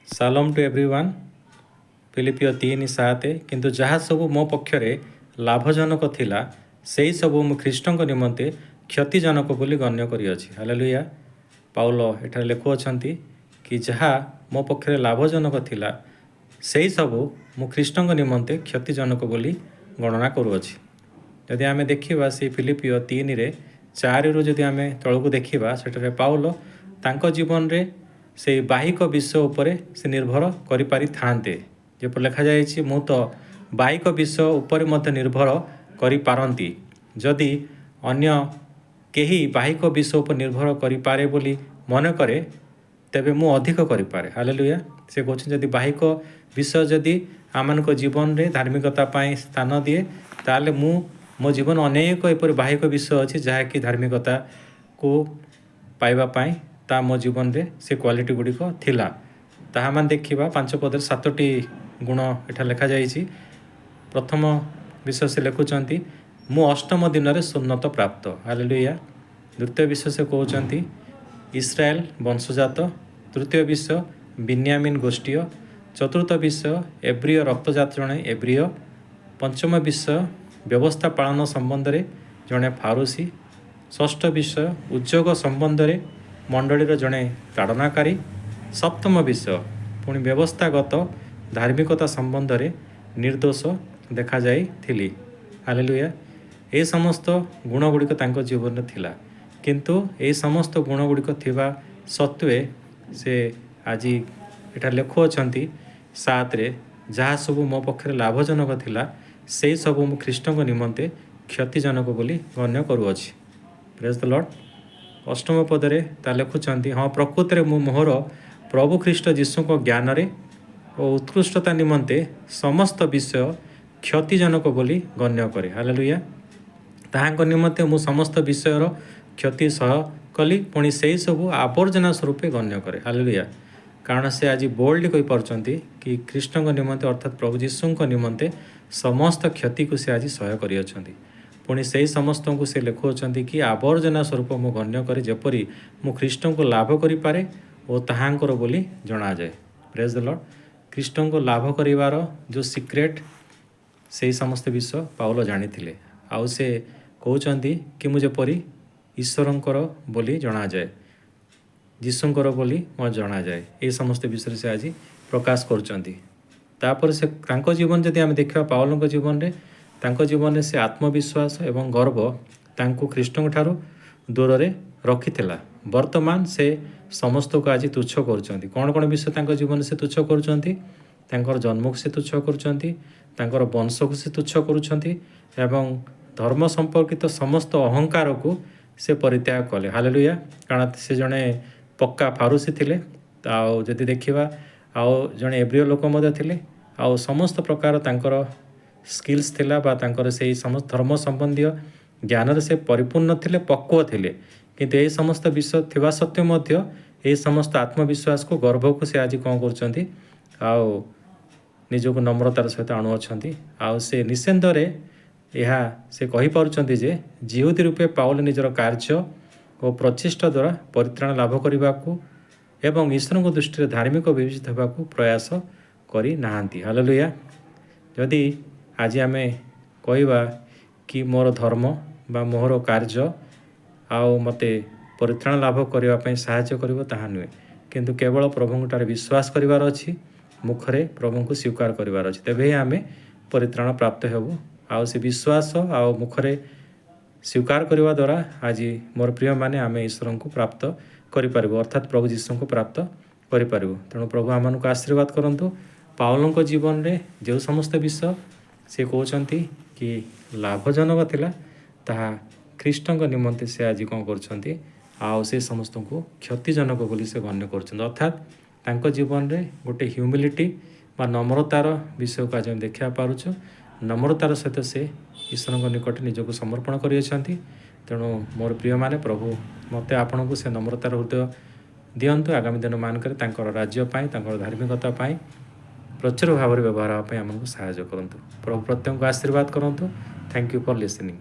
Salam to everyone. फिलिपियो 3:7 किंतु जहाँ सबू मो पक्षरे लाभजनक थिला सेही सबू मु ख्रीष्टଙ୍କ निमंते क्षतिजनक बोली गण्य करिअछि। हालेलुया। पाउल एठारे लेखुअछंती कि जहाँ मो पक्षरे लाभजनक थिला सेही सबू मु ख्रीष्टଙ୍କ निमंते क्षतिजनक बोली गणना करुअछि। जदि आमे देखिबा से फिलिपियो 3:4 रु जदि आमे तळकु देखिबा सेठारे पाउल तांको जीवन रे से बाहिक विषय उपरे से निर्भर करि पारि थांते। जेपर लिखा जायछि मु तो बाहिक विषय उपरे मध्य निर्भर करि पारंती जदि अन्य केही बाहिक विषय उपर निर्भर करि पारे बोली मन करे तेबे मु अधिक करि पारे। हालेलुया। से कहछन जदि बाहिक विषय जदि आमानक जीवन रे धार्मिकता पाई स्थान दिए ताले मु मो जीवन अनेक एपर बाहिक विषय अछि जहा कि धार्मिकता को पाइबा पाई ता मो जीवन रे से क्वालिटी गुड़िक थिला ताहा मान देखिबा 5 पदर 7टी गुण एठा लिखा जाइछि। प्रथम विषय से लिखुचंती मु अष्टम दिन रे सुन्नत प्राप्त। हालेलुया। द्वितीय विषय से कहउचंती इस्राएल वंशजात। तृतीय विषय बिन्यामीन गोष्ठीय। चतुर्थ विषय एब्रिय रक्तजात जणे एब्रिय। पंचम विषय व्यवस्था पालन संबंध रे जणे फारूसी। षष्ठ विषय उद्योग संबंध रे मंडलीर जणे ताड़नाकारी। सप्तम विषय पुणी व्यवस्थागत धार्मिकता संबंध रे निर्दोष देखा जाई थिली। हालेलुया। ए समस्त गुण गुड़िक तांको जीवन में थिला किंतु ए समस्त गुण गुड़िक थिबा सत्वे से आज एटा लेखुअछंती 7 रे जहाँ सबू मो पक्षरे लाभजनक थिला से सबू मु ख्रीष्टଙ୍କ निमंते क्षतिजनक बोली गण्य करुअछि। Praise the Lord. अष्टम पदरे ता लेखुचंती हाँ प्रकृत रे मु मोहर प्रभु ख्रीष्ट जीशुଙ୍କ ज्ञान रे और उत्कृष्टता निमंते समस्त विषय क्षतिजनक बोली गण्य करे। हालेलुया। ताहांको निमंते मु समस्त विषयर क्षति सह कली पुणी सेही सबू आवर्जना स्वरूपे गण्य करे। हालेलुया। कारण से आज बोल्ड कहि परचंती कि ख्रीष्टଙ୍କ निमंते अर्थात प्रभु जीशुଙ୍କ निमंते समस्त क्षति को से आज सहाय करिअछंती। पुणी से समस्त को से लिखुअछंती कि आवर्जना स्वरूप मु गण्य करे जेपरी मु ख्रीष्टଙ୍କୁ लाभ करि पारे और ताहांकर बोली जणा जाए। Praise the Lord. ख्रीष्टଙ୍କୁ लाभ करिवार जो सीक्रेट से समस्त विषय पाउल जानिथिले आउ से कहउचंती कि मु जेपरी ईश्वरंकर बोली जणा जाए जीशुंकर बोली म जणा जाए। ए समस्त विषय से आज प्रकाश करुचंती। तापर से तांको जीवन जदि आमे देखिबा पाउलଙ୍କ जीवन रे तांको जीवन रे से आत्मविश्वास एवं गर्व तांको ख्रीष्टଙ୍କ ठारू दूर रे रखिथिला। वर्तमान से समस्त को आज तुच्छ करुचंती। कोन कोन विषय तांको जीवन से तुच्छ करुचंती तांकर जन्म को से तुच्छ करुचंती तांकर वंश को से तुच्छ करुचंती एवं धर्म संपर्कित समस्त अहंकार को से परित्याग कले। हालेलुया। कारण से जणे पक्का फारूसी थिले आउ जदि देखिबा आउ जणे एब्रिय लोक मध्य थिले आउ समस्त प्रकार तांकर स्किल्स थिला बा तांकर से समस्त धर्म संबंधी ज्ञान से परिपूर्ण थिले पक्व थिले किंतु ए समस्त विषय थिबा सत्य मध्य ए समस्त आत्मविश्वास को गर्व को से आज कौन करचंती आउ निजको नम्रतार सहित आणुअछंती आउ से निसेंदरे यह से कहि पारुचंती जे जिहुदी रूपे पाउल निजर कार्य और प्रचेष्टा द्वारा परित्राण लाभ करने एवं ईश्वर को दृष्टि धार्मिक विवेचित होगा प्रयास करी नाहांती। हालेलुया। जदि आज आमे कहवा कि मोर धर्म बा मोर कार्य आउ मते परित्राण लाभ करने साहाय्य करिवो ताहा नुहे किंतु केवल प्रभुंटारे विश्वास करिवार अछि मुखरे प्रभु को स्वीकार करिवार अछि तेबे आमे परित्राण प्राप्त हेबु। आउ से विश्वास आउ मुखरे स्वीकार करने द्वारा आज मोर प्रिय माने आमे ईश्वर को प्राप्त करिपारिबु अर्थात प्रभु जीशु को प्राप्त करिपारिबु। तेणु प्रभु आमन को आशीर्वाद करंतु। पाउलଙ୍କ जीवन रे जो समस्त विषय से कहउचंती कि लाभजनक थिला ताहा ख्रीष्टଙ୍କ निमंते से आज कौन करछंती आउ से समस्त को क्षतिजनक बोली से गण्य करछंती अर्थात तांको जीवन रे गोटे ह्यूमिलिटी बा नम्रतार विषय को आज देखा पारुछु। नम्रतार सहित से ईश्वर निकट निजको समर्पण करियछंती। तेणु मोर प्रिय माने प्रभु मते आपन को से नम्रतार हृदय दियंतु आगामी दिन मानकर तांकर राज्य पाई तांकर धार्मिकता पाई प्रचुर भाव व्यवहार आमको साहाय्य करंतु। प्रभु प्रत्येक को आशीर्वाद करंतु। Thank you for listening.